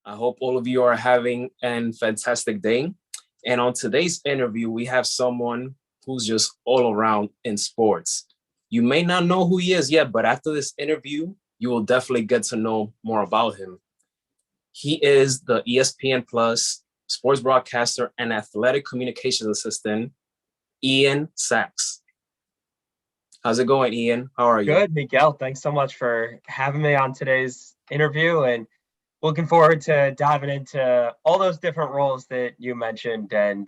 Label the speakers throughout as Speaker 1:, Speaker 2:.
Speaker 1: I hope all of you are having a fantastic day. And on today's interview, we have someone who's just all around in sports. You may not know who he is yet, but after this interview, you will definitely get to know more about him. He is the ESPN Plus sports broadcaster and athletic communications assistant, Ian Sachs. How's it going, Ian? How are you?
Speaker 2: Good, Miguel. Thanks so much for having me on today's interview, and looking forward to diving into all those different roles that you mentioned. And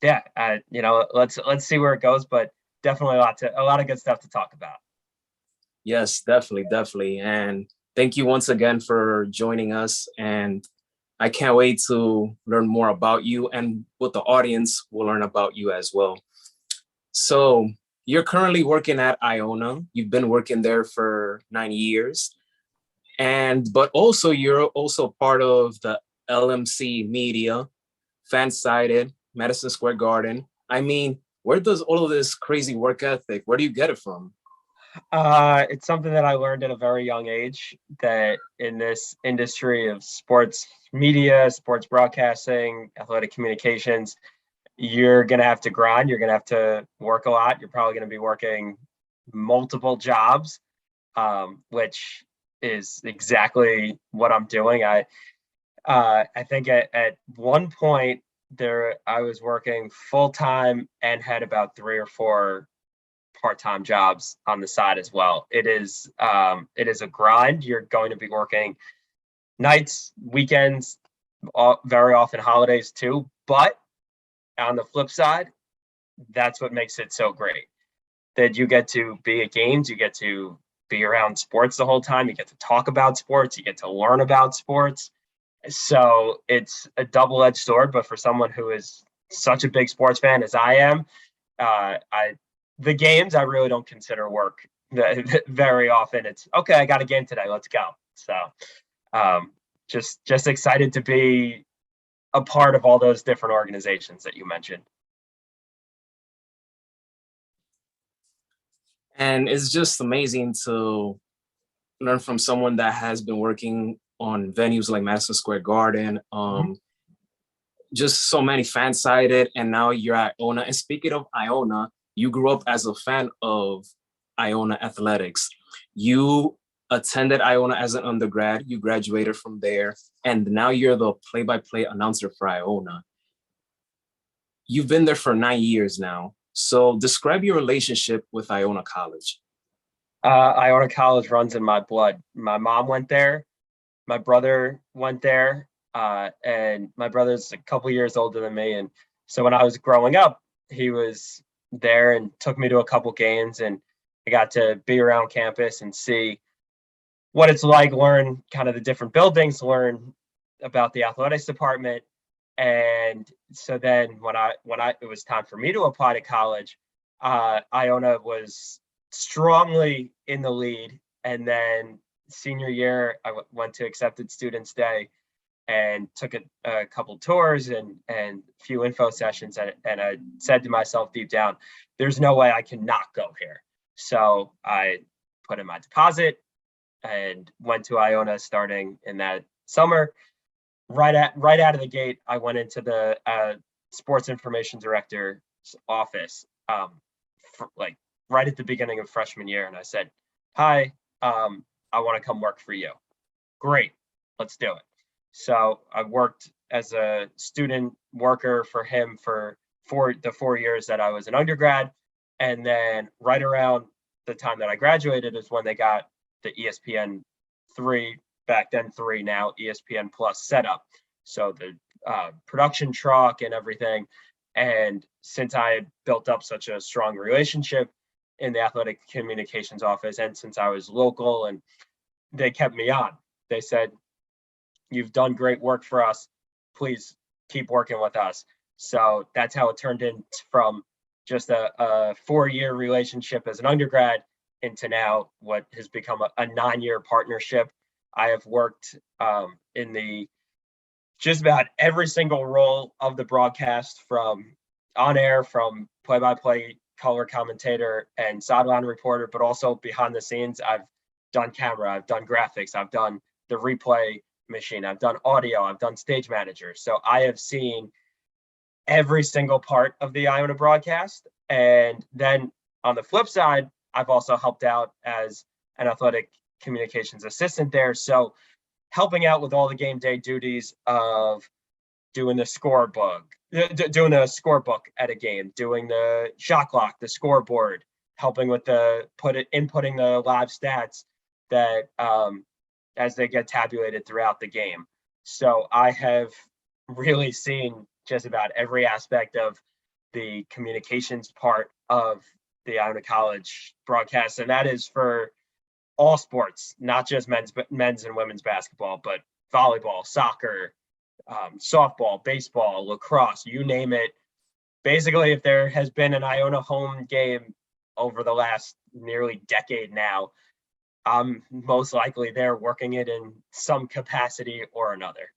Speaker 2: let's see where it goes. But definitely a lot of good stuff to talk about.
Speaker 1: Yes, definitely. And thank you once again for joining us. And I can't wait to learn more about you, and what the audience will learn about you as well. So you're currently working at Iona. You've been working there for 9 years. But also you're also part of the LMC media, FanSided, Madison Square Garden. I mean, where does all of this crazy work ethic, where do you get it from?
Speaker 2: It's something that I learned at a very young age, that in this industry of sports media, sports broadcasting, athletic communications, you're going to have to grind. You're going to have to work a lot. You're probably going to be working multiple jobs, which is exactly what I'm doing. I think at one point there I was working full time and had about 3 or 4 part-time jobs on the side as well. It is a grind. You're going to be working nights, weekends, very often holidays too. But on the flip side, that's what makes it so great. That you get to be at games, you get to be around sports the whole time, you get to talk about sports, you get to learn about sports. So it's a double-edged sword. But for someone who is such a big sports fan as I am, the games I really don't consider work very often. It's okay, I got a game today, let's go. So just excited to be a part of all those different organizations that you mentioned.
Speaker 1: And it's just amazing to learn from someone that has been working on venues like Madison Square Garden, just so many FanSided, and now you're at Iona. And speaking of Iona, you grew up as a fan of Iona athletics. You attended Iona as an undergrad, you graduated from there, and now you're the play-by-play announcer for Iona. You've been there for 9 years now. So describe your relationship with Iona College.
Speaker 2: Iona College runs in my blood. My mom went there. My brother went there. And my brother's a couple years older than me. And so when I was growing up, he was there and took me to a couple games. And I got to be around campus and see what it's like, learn kind of the different buildings, learn about the athletics department. And so then when it was time for me to apply to college, Iona was strongly in the lead. And then senior year, I went to Accepted Students Day and took a couple tours and a few info sessions. And I said to myself deep down, there's no way I can not go here. So I put in my deposit and went to Iona starting in that summer. Right out of the gate, I went into the sports information director's office, right at the beginning of freshman year, and I said, "Hi, I want to come work for you." Great, let's do it. So I worked as a student worker for him for the 4 years that I was an undergrad, and then right around the time that I graduated is when they got the ESPN 3. Back then 3, now ESPN Plus setup. So the production truck and everything. And since I had built up such a strong relationship in the athletic communications office, and since I was local and they kept me on, they said, "You've done great work for us. Please keep working with us." So that's how it turned in from just a 4-year relationship as an undergrad into now what has become a 9-year partnership. I have worked in the just about every single role of the broadcast, from on air, from play-by-play, color commentator, and sideline reporter, but also behind the scenes. I've done camera, I've done graphics, I've done the replay machine. I've done audio. I've done stage manager. So I have seen every single part of the Iona broadcast. And then on the flip side, I've also helped out as an athletic communications assistant there. So helping out with all the game day duties of doing the scorebook, doing the scorebook at a game, doing the shot clock, the scoreboard, helping with the inputting the live stats that as they get tabulated throughout the game. So I have really seen just about every aspect of the communications part of the Iona College broadcast, and that is for all sports, not just men's and women's basketball, but volleyball, soccer, softball, baseball, lacrosse, you name it. Basically, if there has been an Iona home game over the last nearly decade now, I'm most likely there working it in some capacity or another.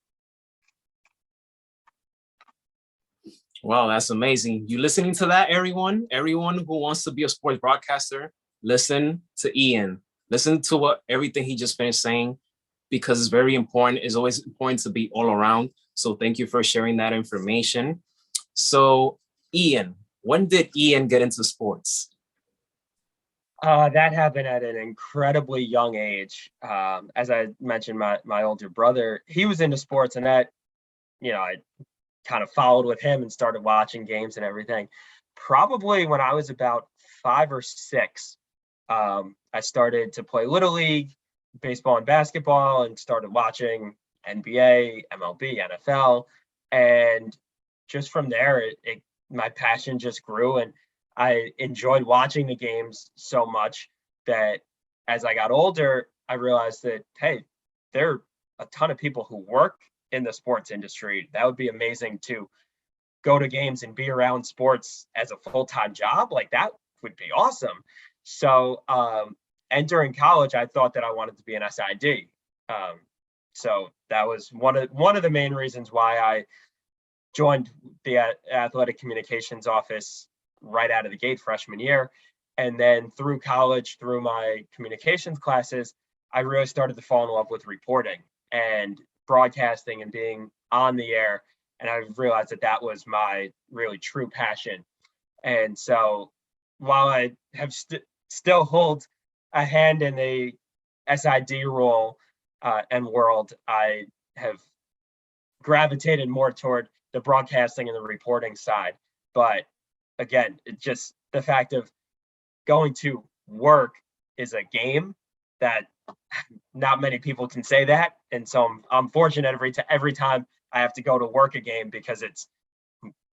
Speaker 1: Wow, that's amazing. You listening to that, everyone? Everyone who wants to be a sports broadcaster, listen to Ian. Listen to what everything he just finished saying, because it's very important. It's always important to be all around. So thank you for sharing that information. So Ian, when did Ian get into sports?
Speaker 2: That happened at an incredibly young age. As I mentioned, my older brother, he was into sports, and that, I kind of followed with him and started watching games and everything. Probably when I was about 5 or 6, I started to play Little League, baseball and basketball, and started watching NBA, MLB, NFL. And just from there, my passion just grew, and I enjoyed watching the games so much that as I got older, I realized that, hey, there are a ton of people who work in the sports industry. That would be amazing to go to games and be around sports as a full-time job. Like, that would be awesome. So, and during college, I thought that I wanted to be an SID. So that was one of the main reasons why I joined the athletic communications office right out of the gate freshman year. And then through college, through my communications classes, I really started to fall in love with reporting and broadcasting and being on the air. And I realized that that was my really true passion. And so while I have still hold a hand in the SID role and world, I have gravitated more toward the broadcasting and the reporting side. But again, it just the fact of going to work is a game that not many people can say that. And so I'm fortunate every time I have to go to work a game, because it's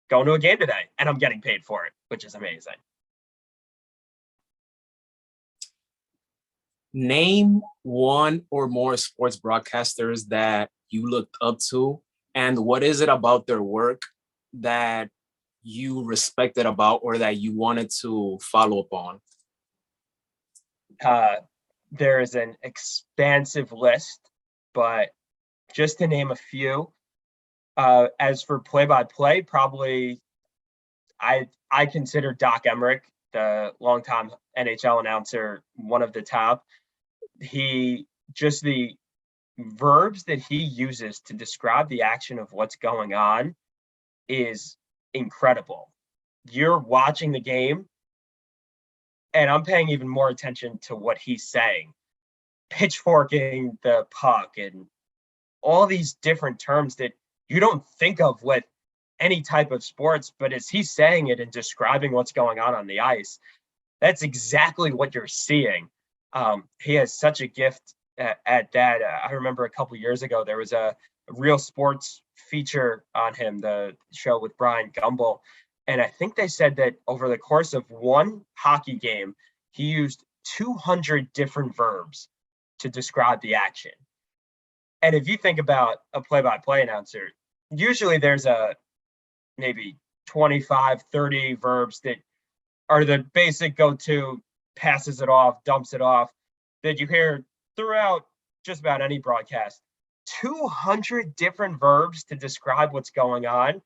Speaker 2: going to a game today and I'm getting paid for it, which is amazing.
Speaker 1: Name one or more sports broadcasters that you looked up to, and what is it about their work that you respected about or that you wanted to follow up on?
Speaker 2: There is an expansive list, but just to name a few, as for play-by-play, probably I consider Doc Emmerich, the longtime NHL announcer, one of the top. The verbs that he uses to describe the action of what's going on is incredible. You're watching the game, and I'm paying even more attention to what he's saying. Pitchforking the puck and all these different terms that you don't think of with any type of sports, but as he's saying it and describing what's going on the ice, that's exactly what you're seeing. He has such a gift at that. I remember a couple years ago, there was a Real Sports feature on him, the show with Brian Gumbel. And I think they said that over the course of one hockey game, he used 200 different verbs to describe the action. And if you think about a play-by-play announcer, usually there's maybe 25, 30 verbs that are the basic go-to, passes it off, dumps it off, that you hear throughout just about any broadcast. 200 different verbs to describe what's going on.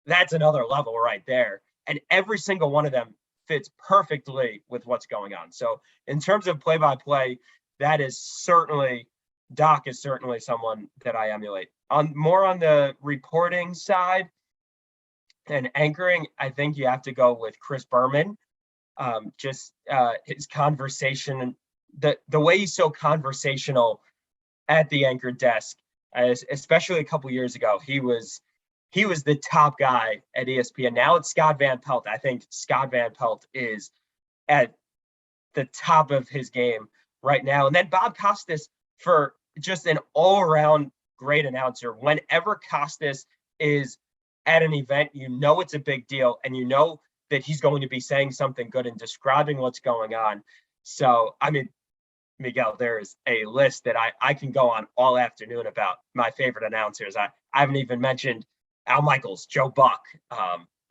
Speaker 2: That's another level right there. And every single one of them fits perfectly with what's going on. So in terms of play-by-play, that is certainly Doc is certainly someone that I emulate. More on the reporting side and anchoring, I think you have to go with Chris Berman. His conversation, the way he's so conversational at the anchor desk, especially a couple years ago, he was the top guy at ESPN. Now it's Scott Van Pelt. I think Scott Van Pelt is at the top of his game right now. And then Bob Costas for just an all-around great announcer. Whenever Costas is at an event, you know it's a big deal, and you know that he's going to be saying something good and describing what's going on. So, I mean, Miguel, there's a list that I can go on all afternoon about my favorite announcers. I haven't even mentioned Al Michaels, Joe Buck,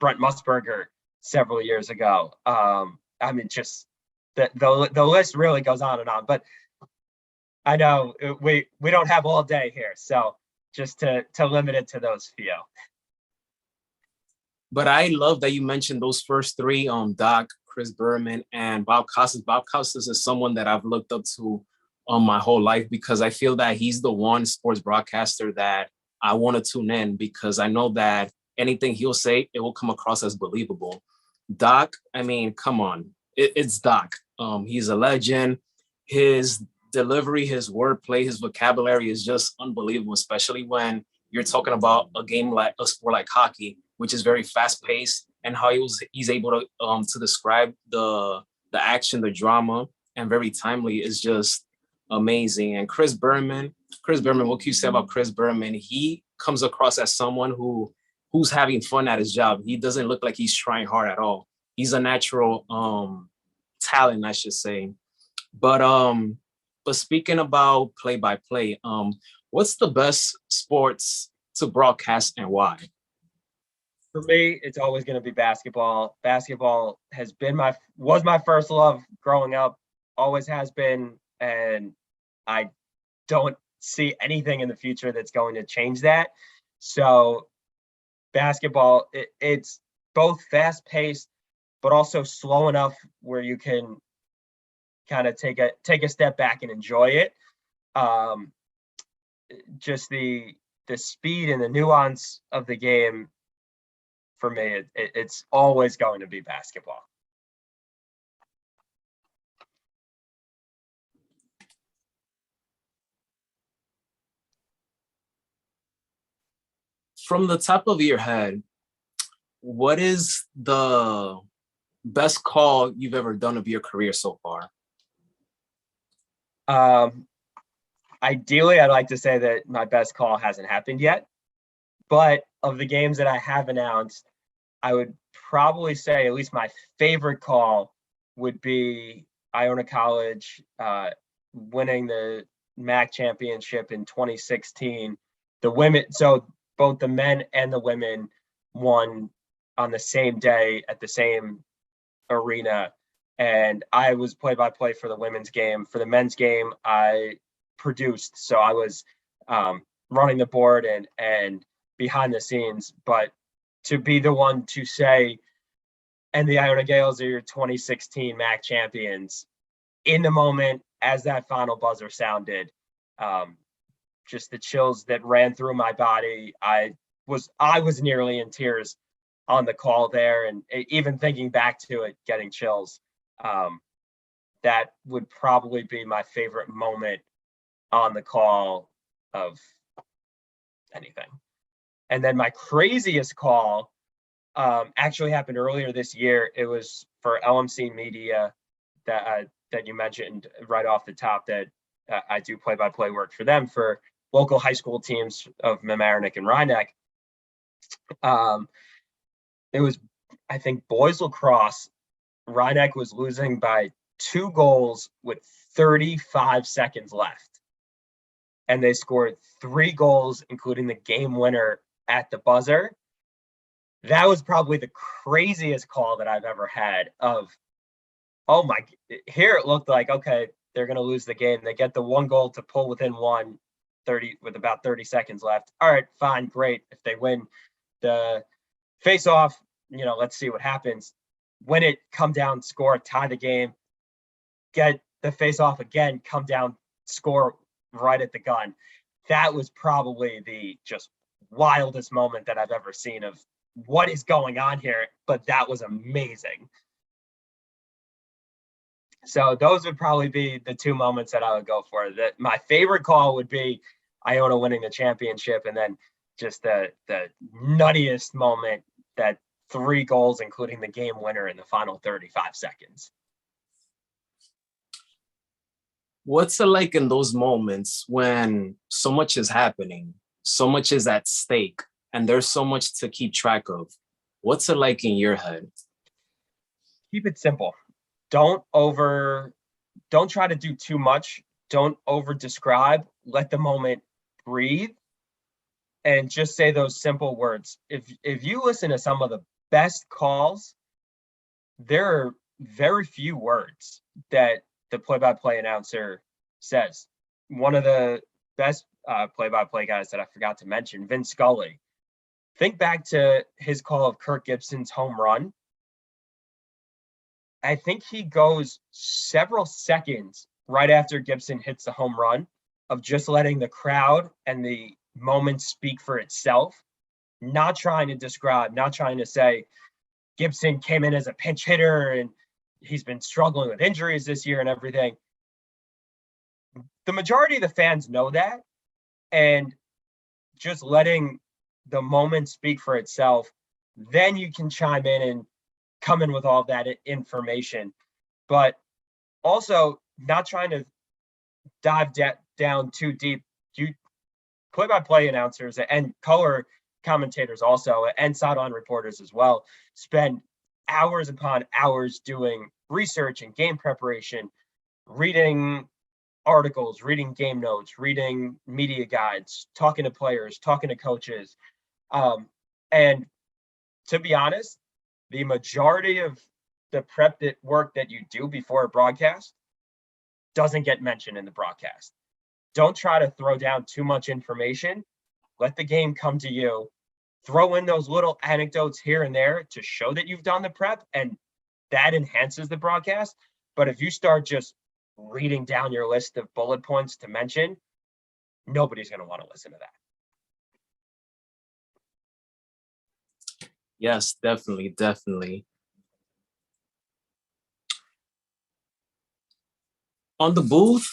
Speaker 2: Brent Musburger several years ago. I mean, just the list really goes on and on. But I know we don't have all day here, so just to limit it to those few.
Speaker 1: But I love that you mentioned those first three, Doc, Chris Berman, and Bob Costas. Bob Costas is someone that I've looked up to my whole life, because I feel that he's the one sports broadcaster that I want to tune in, because I know that anything he'll say, it will come across as believable. Doc, I mean, come on, it's Doc. He's a legend. His delivery, his wordplay, his vocabulary is just unbelievable, especially when you're talking about a sport like hockey, which is very fast paced, and how he's able to describe the action, the drama, and very timely is just amazing. And Chris Berman, what can you say about Chris Berman? He comes across as someone who's having fun at his job. He doesn't look like he's trying hard at all. He's a natural talent, I should say. But speaking about play-by-play, what's the best sports to broadcast and why?
Speaker 2: For me, it's always going to be basketball. Basketball was my first love growing up, always has been, and I don't see anything in the future that's going to change that. So basketball, it's both fast-paced, but also slow enough where you can kind of take a step back and enjoy it. Just the speed and the nuance of the game, for me, it's always going to be basketball.
Speaker 1: From the top of your head, what is the best call you've ever done of your career so far?
Speaker 2: Ideally, I'd like to say that my best call hasn't happened yet, but of the games that I have announced, I would probably say at least my favorite call would be Iona College winning the MAC championship in 2016. The women, so both the men and the women won on the same day at the same arena. And I was play-by-play for the women's game. For the men's game, I produced, so I was running the board and behind the scenes. But to be the one to say, and the Iona Gales are your 2016 MAC champions, in the moment as that final buzzer sounded, just the chills that ran through my body. I was nearly in tears on the call there, and even thinking back to it, getting chills. That would probably be my favorite moment on the call of anything. And then my craziest call actually happened earlier this year. It was for LMC Media that you mentioned right off the top, that I do play-by-play work for them for local high school teams of Mamaroneck and Rhinebeck. It was, I think, boys lacrosse. Rhinebeck was losing by 2 goals with 35 seconds left. And they scored 3 goals, including the game winner at the buzzer. That was probably the craziest call that I've ever had of, oh my, here it looked like, okay, they're going to lose the game. They get the 1 goal to pull within 30 with about 30 seconds left. All right, fine, great. If they win the face-off, let's see what happens. Win it, come down, score, tie the game, get the face-off again, come down, score, right at the gun. That was probably the just wildest moment that I've ever seen of what is going on here, but that was amazing. So those would probably be the two moments that I would go for. That my favorite call would be Iona winning the championship, and then just the nuttiest moment, that 3 goals, including the game winner in the final 35 seconds.
Speaker 1: What's it like in those moments when so much is happening, so much is at stake, and there's so much to keep track of? What's it like in your head?
Speaker 2: Keep it simple. Don't try to do too much. Don't over describe. Let the moment breathe and just say those simple words. If you listen to some of the best calls, there are very few words that the play-by-play announcer says. One of the best play-by-play guys that I forgot to mention, Vin Scully. Think back to his call of Kirk Gibson's home run. I think he goes several seconds right after Gibson hits the home run of just letting the crowd and the moment speak for itself, not trying to describe, not trying to say Gibson came in as a pinch hitter and he's been struggling with injuries this year and everything. The majority of the fans know that, and just letting the moment speak for itself, then you can chime in and come in with all that information. But also not trying to dive down too deep. You play-by-play announcers and color commentators also, and sideline reporters as well, spend hours upon hours doing research and game preparation, reading articles, reading game notes, reading media guides, talking to players, talking to coaches. And to be honest, the majority of the prep work that you do before a broadcast doesn't get mentioned in the broadcast. Don't try to throw down too much information. Let the game come to you. Throw in those little anecdotes here and there to show that you've done the prep, and that enhances the broadcast. But if you start just reading down your list of bullet points to mention, nobody's going to want to listen to that.
Speaker 1: Yes, definitely, definitely. On the booth,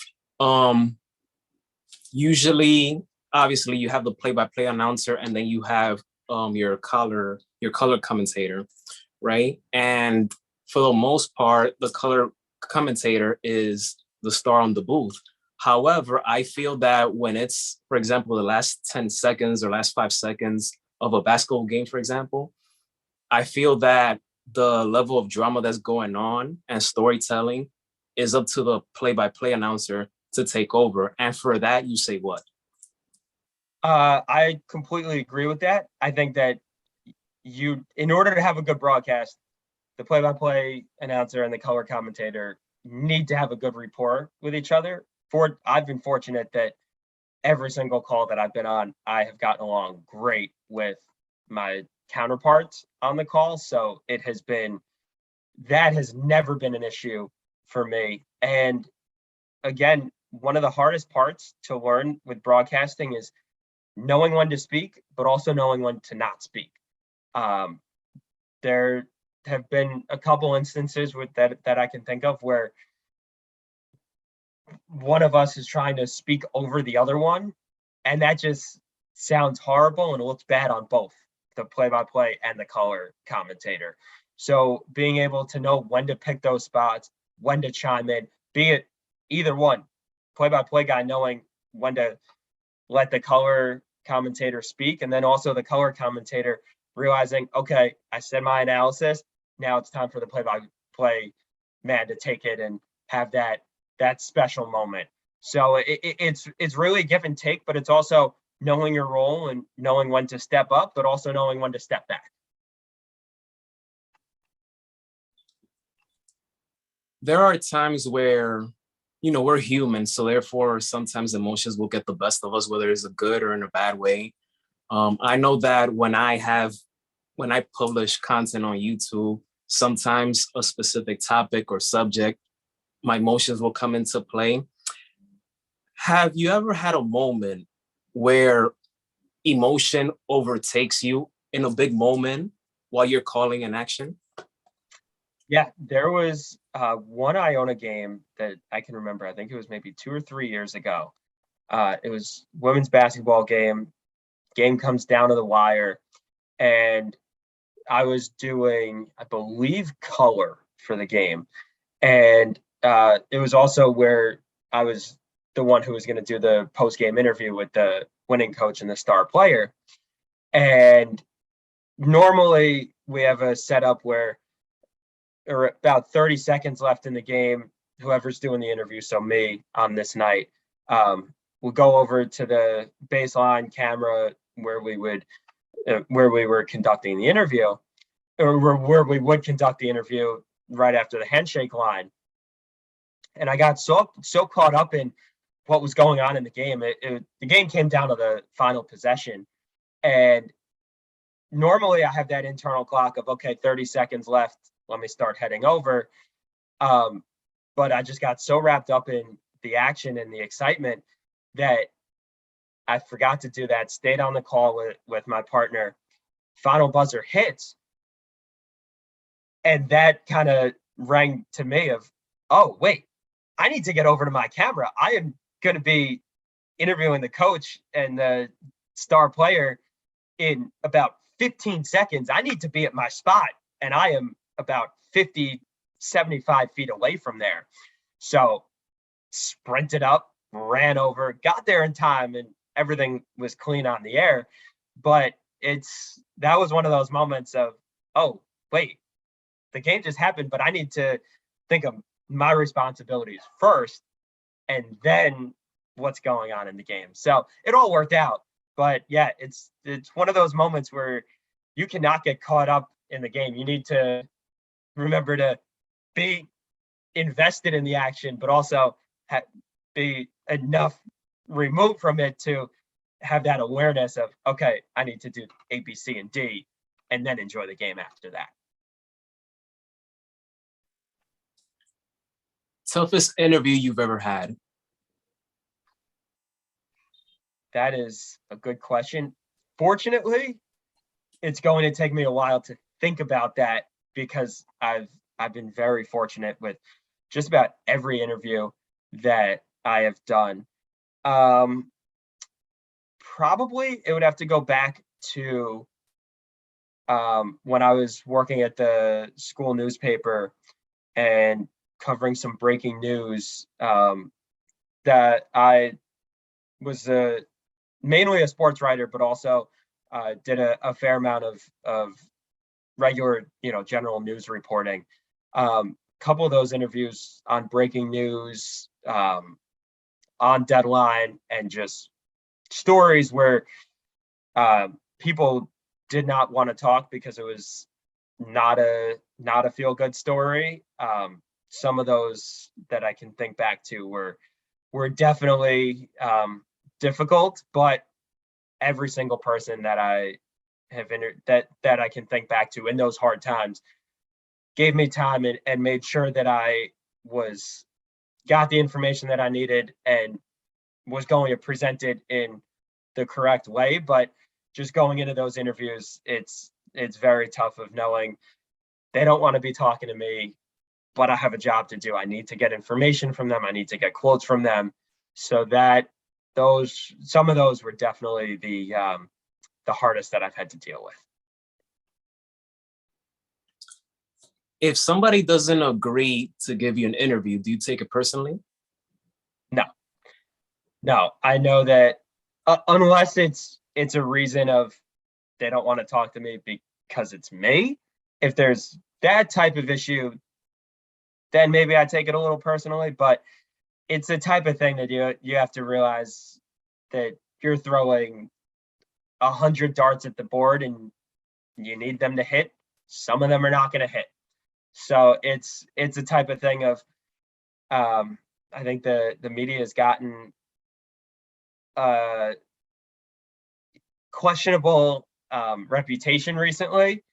Speaker 1: usually, obviously, you have the play-by-play announcer, and then you have your color commentator, right? And for the most part, the color commentator is the star on the booth. However, I feel that when it's, for example, the last 10 seconds or last 5 seconds of a basketball game, for example, I feel that the level of drama that's going on and storytelling is up to the play-by-play announcer to take over. And for that, you say what?
Speaker 2: I completely agree with that. I think that in order to have a good broadcast, the play-by-play announcer and the color commentator need to have a good rapport with each other. I've been fortunate that every single call that I've been on, I have gotten along great with my counterparts on the call. So that has never been an issue for me. And again, one of the hardest parts to learn with broadcasting is knowing when to speak, but also knowing when to not speak. There have been a couple instances with that I can think of where one of us is trying to speak over the other one, and that just sounds horrible and it looks bad on both the play-by-play and the color commentator. So being able to know when to pick those spots, when to chime in, be it either one, play-by-play guy knowing when to let the color commentator speak, and then also the color commentator realizing, okay, I said my analysis, now it's time for the play-by-play man to take it and have that special moment. So it's really give and take, but it's also knowing your role and knowing when to step up, but also knowing when to step back.
Speaker 1: There are times where, we're human, so therefore sometimes emotions will get the best of us, whether it's a good or in a bad way. I know that when I publish content on YouTube, sometimes a specific topic or subject, my emotions will come into play. Have you ever had a moment where emotion overtakes you in a big moment while you're calling an action?
Speaker 2: Yeah, there was one Iona game that I can remember. I think it was maybe 2 or 3 years ago. It was women's basketball game. Game comes down to the wire, and I was doing, I believe, color for the game, and it was also where I was the one who was going to do the post game interview with the winning coach and the star player. And normally we have a setup where, or about 30 seconds left in the game, whoever's doing the interview, so me on this night, we'll go over to the baseline camera where we were conducting the interview, or where we would conduct the interview right after the handshake line. And I got so caught up in what was going on in the game. The game came down to the final possession, and normally I have that internal clock of, okay, 30 seconds left, let me start heading over. But I just got so wrapped up in the action and the excitement that I forgot to do that. Stayed on the call with my partner. Final buzzer hits, and that kind of rang to me of, oh wait, I need to get over to my camera. I am going to be interviewing the coach and the star player in about 15 seconds. I need to be at my spot, and I am about 50, 75 feet away from there. So sprinted up, ran over, got there in time, and everything was clean on the air. But that was one of those moments of, oh, wait, the game just happened, but I need to think of my responsibilities first and then what's going on in the game. So it all worked out. But yeah, it's one of those moments where you cannot get caught up in the game. You need to remember to be invested in the action, but also be enough removed from it to have that awareness of, okay, I need to do A, B, C, and D, and then enjoy the game after that.
Speaker 1: Toughest interview you've ever had?
Speaker 2: That is a good question. Fortunately, it's going to take me a while to think about that because I've been very fortunate with just about every interview that I have done. Probably it would have to go back to when I was working at the school newspaper and covering some breaking news, that I was mainly a sports writer, but also did a fair amount of regular, general news reporting. Couple of those interviews on breaking news, on deadline, and just stories where people did not want to talk because it was not a feel good story. Some of those that I can think back to were definitely difficult, but every single person that I have that I can think back to in those hard times gave me time and made sure that I got the information that I needed and was going to present it in the correct way. But just going into those interviews, it's very tough of knowing they don't want to be talking to me, but I have a job to do. I need to get information from them. I need to get quotes from them. So some of those were definitely the hardest that I've had to deal with.
Speaker 1: If somebody doesn't agree to give you an interview, do you take it personally?
Speaker 2: No, I know that unless it's a reason of they don't want to talk to me because it's me, if there's that type of issue, then maybe I take it a little personally. But it's the type of thing that you have to realize that you're throwing 100 darts at the board and you need them to hit. Some of them are not going to hit. So it's a type of thing of, I think the media has gotten questionable reputation recently,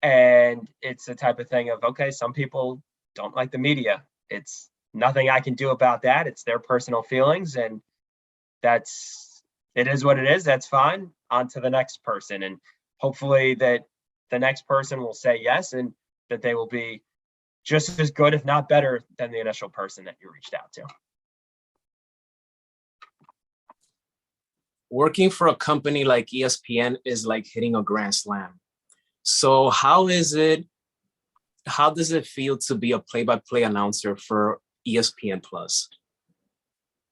Speaker 2: and it's the type of thing of, okay, some people don't like the media. It's nothing I can do about that. It's their personal feelings, and it is what it is. That's fine. On to the next person. And hopefully that the next person will say yes, and that they will be just as good, if not better, than the initial person that you reached out to.
Speaker 1: Working for a company like ESPN is like hitting a grand slam. So how does it feel to be a play-by-play announcer for ESPN Plus?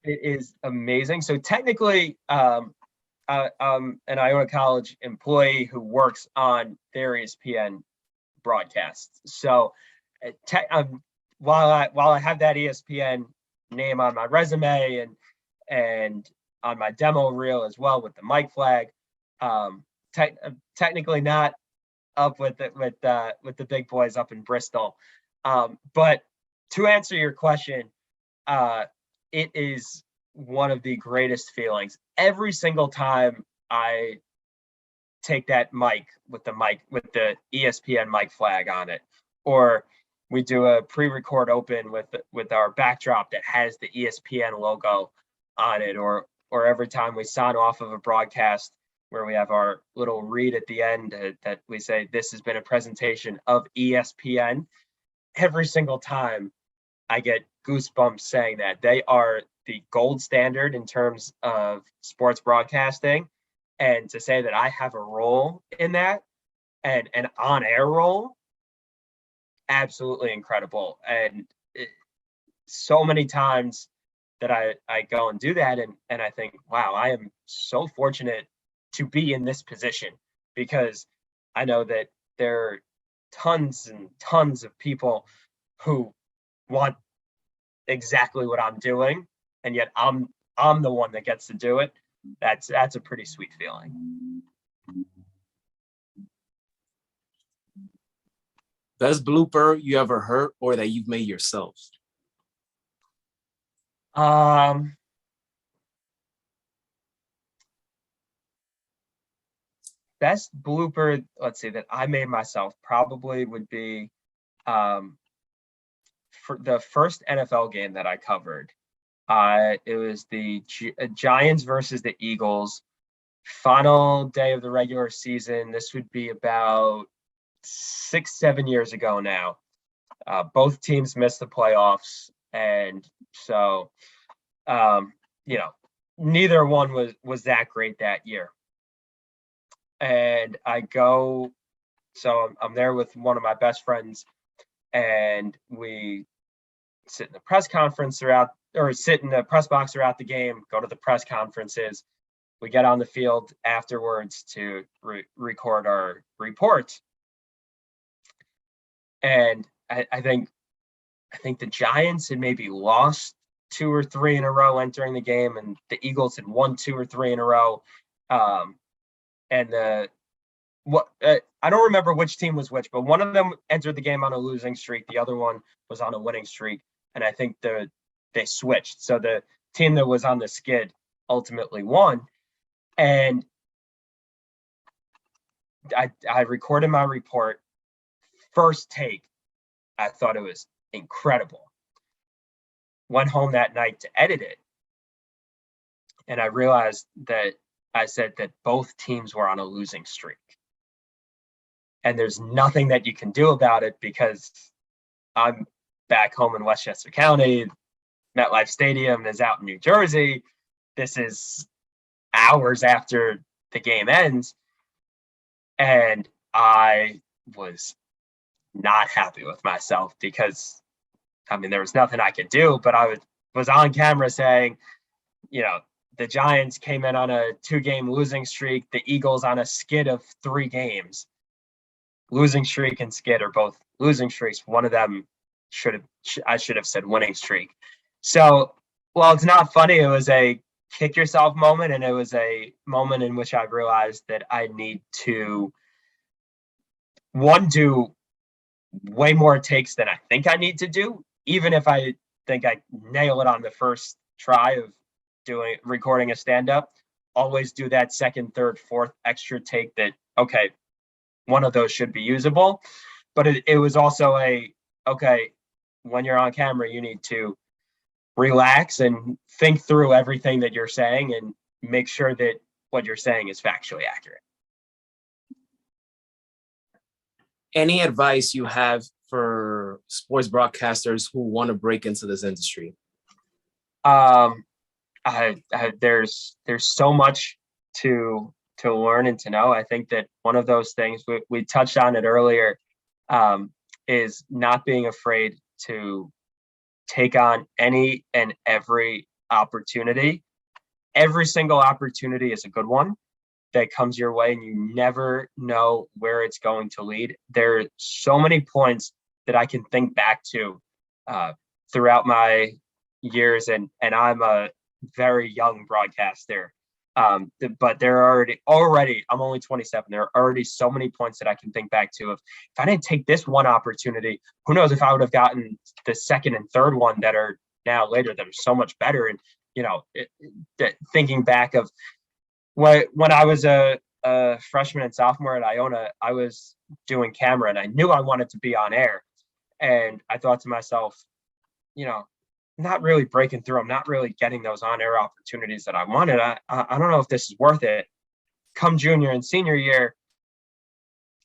Speaker 2: It is amazing. So technically, I'm an Iona College employee who works on their ESPN broadcasts. So while I have that ESPN name on my resume and on my demo reel as well with the mic flag, technically not up with the big boys up in Bristol. But to answer your question, it is one of the greatest feelings. Every single time I take that mic with the ESPN mic flag on it, or we do a pre-record open with our backdrop that has the ESPN logo on it, or every time we sign off of a broadcast where we have our little read at the end that we say, this has been a presentation of ESPN. Every single time I get goosebumps saying that. They are the gold standard in terms of sports broadcasting. And to say that I have a role in that, and an on-air role, absolutely incredible. And so many times that I go and do that, and I think, wow, I am so fortunate to be in this position, because I know that there are tons and tons of people who want exactly what I'm doing, and yet I'm the one that gets to do it. That's a pretty sweet feeling.
Speaker 1: Best blooper you ever heard or that you've made yourself?
Speaker 2: Best blooper, let's see, that I made myself probably would be for the first NFL game that I covered. It was the Giants versus the Eagles, final day of the regular season. This would be about 6-7 years ago now. Both teams missed the playoffs, and so neither one was that great that year. And I'm there with one of my best friends, and we sit in the press box throughout the game, go to the press conferences. We get on the field afterwards to record our report. And I think the Giants had maybe lost 2 or 3 in a row entering the game, and the Eagles had won 2 or 3 in a row. I don't remember which team was which, but one of them entered the game on a losing streak. The other one was on a winning streak. And I think they switched. So the team that was on the skid ultimately won. And I recorded my report. First take, I thought it was incredible. Went home that night to edit it, and I realized that I said that both teams were on a losing streak. And there's nothing that you can do about it, because I'm back home in Westchester County. MetLife Stadium is out in New Jersey. This is hours after the game ends. And I was not happy with myself, because, there was nothing I could do, but I was on camera saying, the Giants came in on a 2-game losing streak, the Eagles on a skid of 3 games. Losing streak and skid are both losing streaks. One of them I should have said winning streak. So, while it's not funny, it was a kick yourself moment, and it was a moment in which I realized that I need to, one, do way more takes than I think I need to do, even if I think I nail it on the first try of recording a stand-up. Always do that second, third, fourth extra take that, okay, one of those should be usable. But it was also okay, when you're on camera, you need to relax and think through everything that you're saying and make sure that what you're saying is factually accurate.
Speaker 1: Any advice you have for sports broadcasters who want to break into this industry?
Speaker 2: There's so much to learn and to know. I think that one of those things we touched on it earlier, is not being afraid to take on any and every opportunity. Every single opportunity is a good one that comes your way, and you never know where it's going to lead. There are so many points that I can think back to throughout my years, and I'm a very young broadcaster. But there are already, I'm only 27. There are already so many points that I can think back to of, if I didn't take this one opportunity, who knows if I would have gotten the second and third one that are now later that are so much better. And, thinking back of when I was a freshman and sophomore at Iona, I was doing camera and I knew I wanted to be on air. And I thought to myself, not really breaking through. I'm not really getting those on-air opportunities that I wanted. I don't know if this is worth it. Come junior and senior year,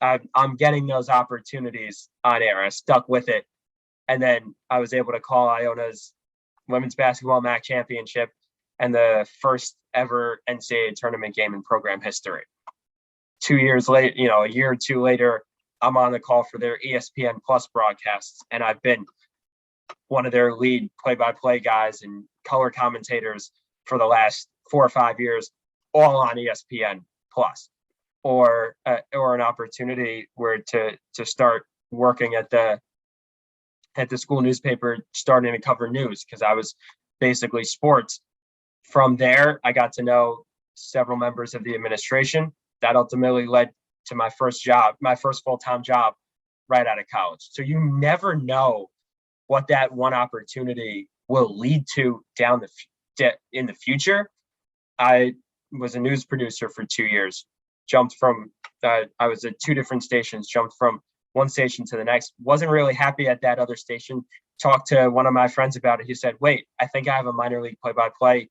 Speaker 2: I'm getting those opportunities on air. I stuck with it. And then I was able to call Iona's women's basketball MAC championship and the first ever NCAA tournament game in program history. 2 years later, a year or two later, I'm on the call for their ESPN Plus broadcasts. And I've been one of their lead play-by-play guys and color commentators for the last 4 or 5 years, all on ESPN Plus, or an opportunity where to start working at the school newspaper, starting to cover news because I was basically sports. From there, I got to know several members of the administration. That ultimately led to my first job, my first full-time job right out of college. So you never know what that one opportunity will lead to in the future. I was a news producer for 2 years, jumped from, I was at 2 different stations, jumped from one station to the next, wasn't really happy at that other station, talked to one of my friends about it. He said, wait, I think I have a minor league play-by-play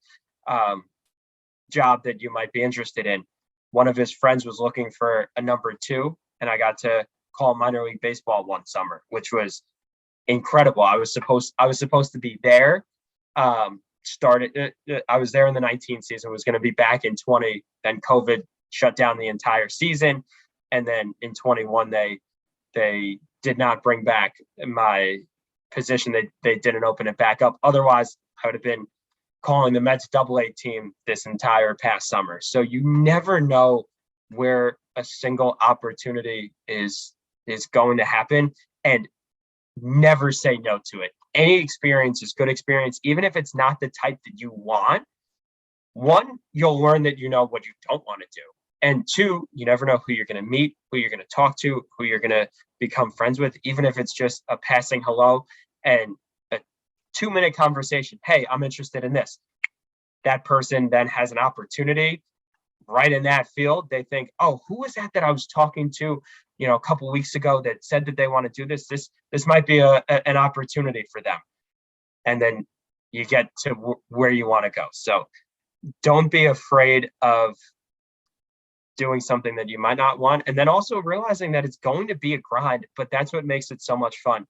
Speaker 2: job that you might be interested in. One of his friends was looking for a number 2, and I got to call minor league baseball one summer, which was incredible. I was supposed to be there. I was there in the 19 season, was going to be back in 20. Then COVID shut down the entire season. And then in 21, they did not bring back my position. They didn't open it back up. Otherwise, I would have been calling the Mets AA team this entire past summer. So you never know where a single opportunity is going to happen, and never say no to it. Any experience is good experience, even if it's not the type that you want. 1, you'll learn that you know what you don't want to do. And 2, you never know who you're going to meet, who you're going to talk to, who you're going to become friends with, even if it's just a passing hello and a 2-minute conversation. Hey, I'm interested in this. That person then has an opportunity right in that field. They think, oh, who was that I was talking to, a couple of weeks ago that said that they want to do this? This might be an opportunity for them. And then you get to where you want to go. So don't be afraid of doing something that you might not want. And then also realizing that it's going to be a grind, but that's what makes it so much fun.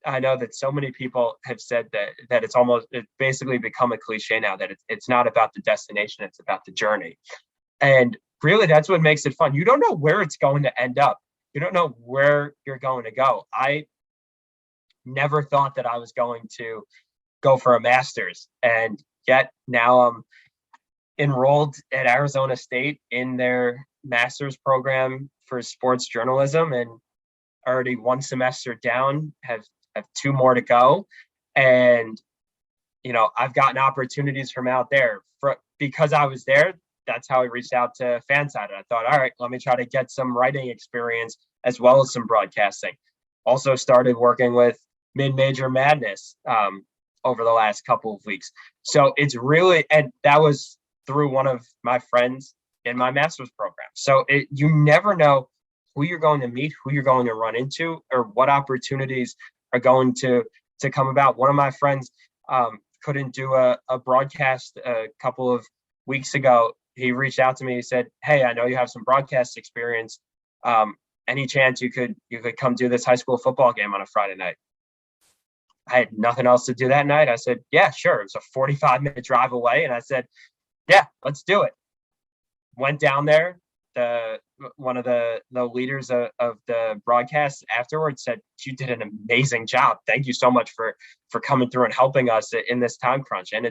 Speaker 2: I know that so many people have said that it's basically become a cliche now, that it's not about the destination, it's about the journey. And really, that's what makes it fun. You don't know where it's going to end up. You don't know where you're going to go. I never thought that I was going to go for a master's, and yet now I'm enrolled at Arizona State in their master's program for sports journalism, and already 1 semester down, have 2 more to go. And, I've gotten opportunities from out there because I was there. That's how I reached out to FanSided. I thought, all right, let me try to get some writing experience as well as some broadcasting. Also started working with Mid-Major Madness over the last couple of weeks. So it's really, and that was through one of my friends in my master's program. So you never know who you're going to meet, who you're going to run into, or what opportunities are going to come about. One of my friends couldn't do a broadcast a couple of weeks ago. He reached out to me. He said, "Hey, I know you have some broadcast experience. Any chance you could come do this high school football game on a Friday night?" I had nothing else to do that night. I said, "Yeah, sure." It was a 45-minute drive away, and I said, "Yeah, let's do it." Went down there. One of the leaders of the broadcast afterwards said, "You did an amazing job. Thank you so much for coming through and helping us in this time crunch." And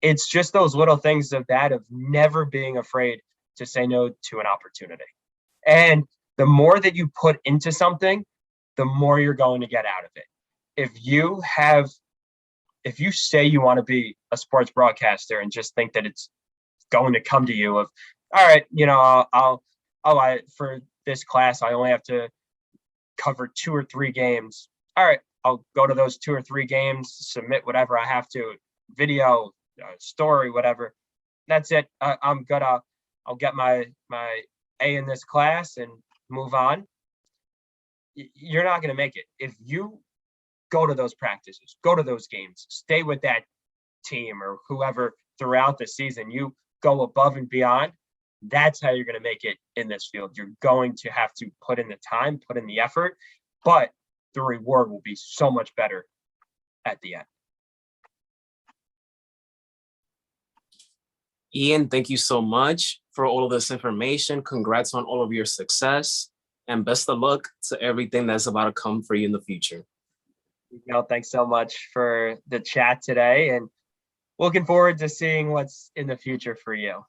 Speaker 2: it's just those little things of never being afraid to say no to an opportunity. And the more that you put into something, the more you're going to get out of it. If you say you want to be a sports broadcaster and just think that it's going to come to you of, all right, for this class, I only have to cover 2 or 3 games. All right, I'll go to those 2 or 3 games, submit whatever I have to, video, story, whatever. That's it. I'm good. I'll get my A in this class and move on. You're not going to make it. If you go to those practices, go to those games, stay with that team or whoever throughout the season, you go above and beyond, that's how you're going to make it in this field. You're going to have to put in the time, put in the effort, but the reward will be so much better at the end.
Speaker 1: Ian, thank you so much for all of this information. Congrats on all of your success, and best of luck to everything that's about to come for you in the future.
Speaker 2: Thanks so much for the chat today, and looking forward to seeing what's in the future for you.